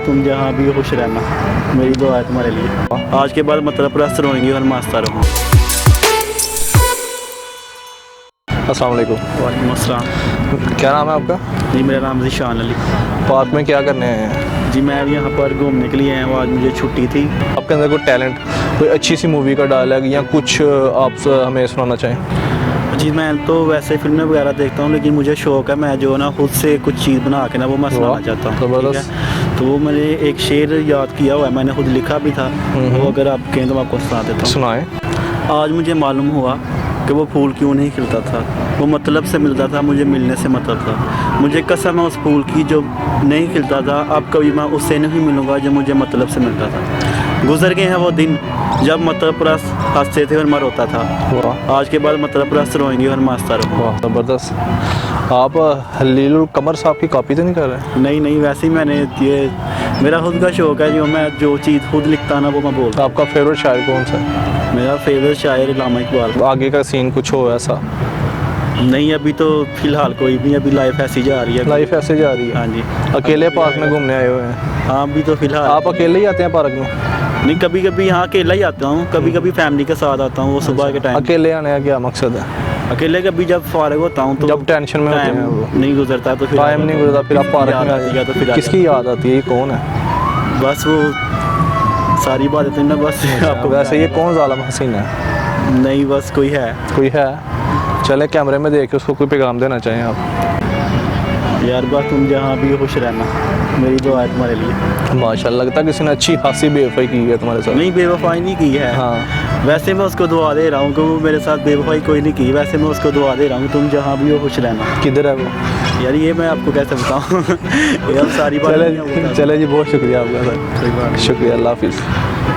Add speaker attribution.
Speaker 1: तुम जहाँ भी खुश रहना, मेरी दुआ है तुम्हारे लिए। आज के बाद मतलब प्रस्त रहेंगी और मस्ता रहूँ।
Speaker 2: अस्सलाम वालेकुम।
Speaker 1: वालेकुम अस्सलाम।
Speaker 2: क्या नाम है आपका?
Speaker 1: जी मेरा नाम ज़ीशान अली।
Speaker 2: पार्क में क्या करने आए हैं?
Speaker 1: जी मैं यहाँ पर घूमने के लिए आया हूँ, आज मुझे छुट्टी थी।
Speaker 2: आपके अंदर कोई टैलेंट, कोई अच्छी सी मूवी का डायलॉग या कुछ आप हमें सुनाना चाहें?
Speaker 1: जी मैं तो वैसे फिल्में वगैरह देखता हूँ, लेकिन मुझे शौक़ है, मैं जो ना खुद से कुछ चीज़ बना के ना वो मैं सुनाना चाहता हूँ।
Speaker 2: ज़बरदस्त।
Speaker 1: तो वो मैंने एक शेर याद किया हुआ है, मैंने खुद लिखा भी था, वो अगर आप कहें तो मैं आपको सुना देता हूँ।
Speaker 2: सुनाएं।
Speaker 1: आज मुझे मालूम हुआ कि वो फूल क्यों नहीं खिलता था, वो मतलब से मिलता था, मुझे मिलने से मतलब था। मुझे कसम है उस फूल की जो नहीं खिलता था, अब कभी मैं उससे नहीं मिलूँगा जो मुझे मतलब से मिलता था। गुजर गए हैं वो दिन जब मतलब परस्त हंसते थे और मैं रोता था। आज के बाद मतलब परस्त रोएंगे और मस्ता रहूँगा।
Speaker 2: वाह ज़बरदस्त। आप हलीलुल कमर साहब की कॉपी तो नहीं कर रहे?
Speaker 1: नहीं नहीं, वैसे ही मैंने ये मेरा खुद का शौक़ है, जो मैं जो चीज़ खुद लिखता ना वो मैं बोलता।
Speaker 2: आपका फेवरेट शायर कौन सा है?
Speaker 1: मेरा फेवरेट शायर अल्लामा इकबाल।
Speaker 2: आगे का सीन कुछ हो ऐसा?
Speaker 1: नहीं अभी तो फ़िलहाल कोई नहीं, अभी लाइफ ऐसी जा रही है।
Speaker 2: लाइफ ऐसे जा रही है?
Speaker 1: हाँ जी।
Speaker 2: अकेले पार्क में घूमने आए हुए हैं?
Speaker 1: हाँ अभी तो फ़िलहाल।
Speaker 2: आप अकेले ही आते हैं पार्क में?
Speaker 1: नहीं, कभी कभी यहाँ अकेला ही आता हूँ, कभी कभी फैमिली के साथ आता हूँ। वो सुबह के टाइम
Speaker 2: अकेले आने का क्या मकसद है?
Speaker 1: अकेले कभी जब फारिग होता हूँ तो
Speaker 2: जब टेंशन में होते हैं
Speaker 1: टाइम
Speaker 2: वो
Speaker 1: नहीं गुजरता तो फिर
Speaker 2: टाइम नहीं गुजरता, फिर आप पार्क में आ
Speaker 1: तो फिर
Speaker 2: जाते। किसकी याद आती है? ये कौन है?
Speaker 1: बस वो सारी बातें तो ना बस आपको
Speaker 2: वैसे ये कौन ज़ालिम हसीन है?
Speaker 1: नहीं बस कोई है।
Speaker 2: कोई है? चले कैमरे में देख के उसको कोई पैगाम देना चाहें आप?
Speaker 1: यार बस तुम जहाँ भी खुश रहना, मेरी दुआ है तुम्हारे लिए।
Speaker 2: माशाल्लाह, लगता है किसी ने अच्छी खासी बेवफाई की है तुम्हारे साथ।
Speaker 1: नहीं बेवफाई नहीं की है।
Speaker 2: हाँ।
Speaker 1: वैसे मैं उसको दुआ दे रहा हूँ कि वो मेरे साथ बेवफाई कोई नहीं की, वैसे मैं उसको दुआ दे रहा हूँ तुम जहाँ भी हो खुश रहना।
Speaker 2: किधर है वो?
Speaker 1: यार ये मैं आपको कैसे बताऊँ ये हम सारी बातें
Speaker 2: चले जी, बहुत शुक्रिया आपका सर। शुक्रिया, अल्लाह हाफिज़।